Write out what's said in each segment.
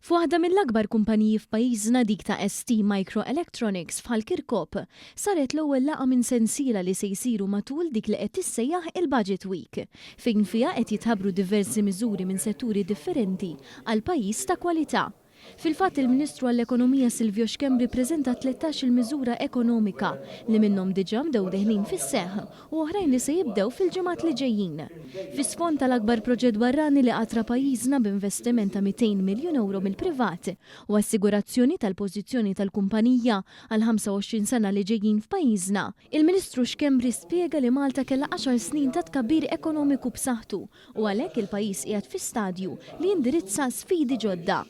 F'waħda mill-akbar kumpaniji f'pajjiżna dik ta' ST Microelectronics f'ħal Kirkop saret l-ewwel laqgħa minn sensiela li se jsiru matul dik li qed tissejjaħ il-Budget Week, fejn fiha qed jitħabbru diversi miżuri minn setturi differenti għal pajjiż ta' kwalità. Fil-fatt il-Ministru għall-Ekonomija Silvio Xkembri preżenta 13 il-miżura ekonomika li minnhom diġà bdew deħlin fis-seħħ u oħrajn li se jibdew fil-ġimgħat li ġejjin. Fis-sfond tal-akbar proġett barrani li qatra pajjiżna b'investiment ta' 200 miljun euro mill-privat u assigurazzjoni tal-pożizzjoni tal-kumpanija għal 25 sena li ġejjin f'pajjiżna, il-Ministru Xkembri spjega li Malta kellha 10 snin ta' tkabbir ekonomiku b'saħħtu u għalhekk il-pajjiż qiegħed fi stadju li jindirizza sfidi ġodda.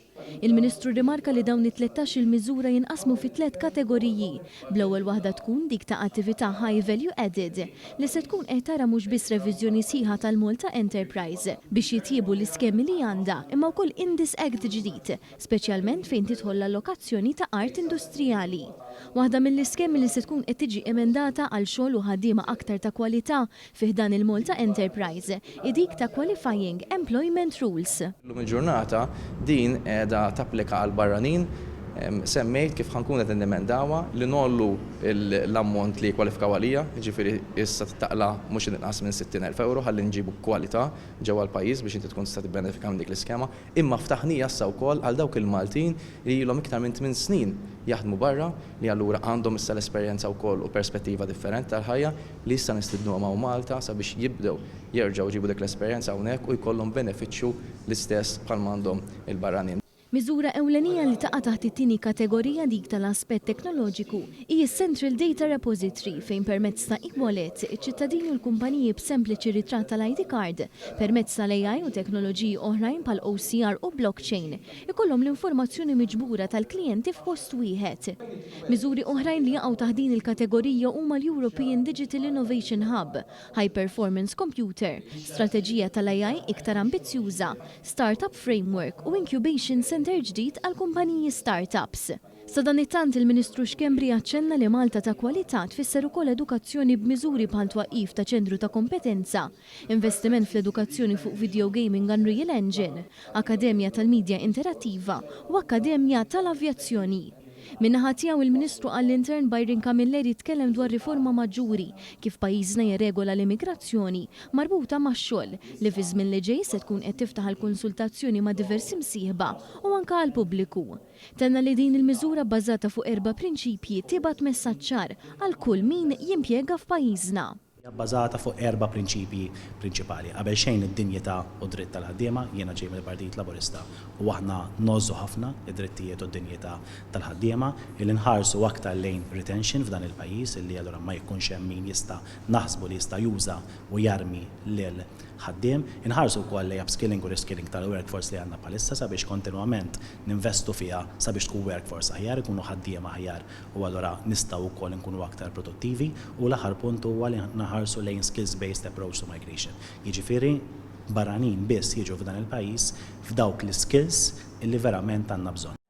Il-Ministru rimarka li dawn it-13 il-miżura jinqasmu fi 3 kategoriji. Bl-ewwel waħda tkun dik ta' attività high value added li se tkun qed tara mhux biss reviżjoni sħiħa tal-Malta Enterprise biex jitjiebu l-iskemi li għandha imma wkoll Indus Act ġdid, speċjalment fejn tidħol l-allokazzjoni ta' art industrijali. Waħda mill-iskemi li se tkun qed tiġi emendata għal xogħol u ħaddiema aktar ta' kwalità fih dan il-Malta Enterprise dik ta' Qualifying Employment Rules. Llum il-ġurnata din qiegħda tapplika għal barranin semmejt kif ħankun qed nimmendawa li nollu l-ammont li kwalifikaw għalija, jiġifieri issa taqla mhux inqas minn 60,000 euro ħalli nġibu kwalità ġewwa l-pajjiż biex inti tkun tista' tibbenefika minn dik l-iskema, imma ftaħnija issa wkoll għal dawk il-Maltin li ilhom iktar minn 8 snin jaħdmu barra li allura għandhom issa l-esperjenza wkoll u perspettiva differenti tal-ħajja li issa nistidnuhom hawn Malta sabiex jibdew jerġgħu jġibu dik l-esperjenza hawnhekk u jkollhom benefiċċju l-istess bħal għandhom il-barranin. Miżura ewlenija li taqa' taħt it-tieni kategorija dik tal-aspett teknoloġiku hija Central Data Repository fejn permezz ta' e-wallet iċ-ċittadini u l-kumpaniji b'sempliċi ritratt tal-ID card permezz tal-AI u teknoloġiji oħrajn bħal OCR u blockchain ikollhom l-informazzjoni miġbura tal-klijenti f'post wieħed. Miżuri oħrajn li jaqgħu taħt din il-kategorija huma l-European Digital Innovation Hub, High Performance Computer, strateġija tal-AI iktar ambizzjuża, Startup Framework u Incubation Center ġdid għal kumpaniji startups. Sa dan it-tant il-Ministru Xkembri aċċenna li Malta ta' kwalità tfisser ukoll edukazzjoni b'miżuri bħal twaqqif ta' ċentru ta' kompetenza, investiment fl-edukazzjoni fuq video gaming Unreal Engine, Akademja tal-Midja Interattiva u Akademja tal-Avjazzjoni. Min-naħa tiegħu il-Ministru għall-Intern Byron Camilleri tkellem dwar riforma maġġuri kif pajjiżna jirregola l-immigrazzjoni marbuta max-xogħol li fi żmien li ġej se tkun qed tiftaħ il-konsultazzjoni ma' diversi msieħba u anke għall-pubbliku. Tenna li din il-miżura bbażata fuq 4 prinċipji tibgħat messaġġ ċar għal kull min jimpjega f'pajjiżna. Bbażata fuq 4 prinċipji prinċipali. Qabel xejn id-dinjità u dritt tal-ħaddiema, jiena ġej mill-Partit Laburista u aħna nozzu ħafna id-drittijiet u d-dinjità tal-ħaddiema li nħarsu aktar lejn retention f'dan il-pajjiż illi allura ma jkunx hemm min jista' naħsbu li jista' juża u jarmi lil ħaddiem, inħarsu wkoll lejn upskilling u reskilling tal-workforce li għandna bħalissa sabiex kontinwament ninvestu fiha sabiex tkun workforce aħjar, ikunu ħaddiema aħjar u allura nistgħu wkoll nkunu aktar produttivi u l-aħħar punt huwa li naħarsu lejn skills-based approach to migration. Jiġifieri barranin biss jiġu f'dan il-pajjiż f'dawk l-skills illi verament għandna bżonn.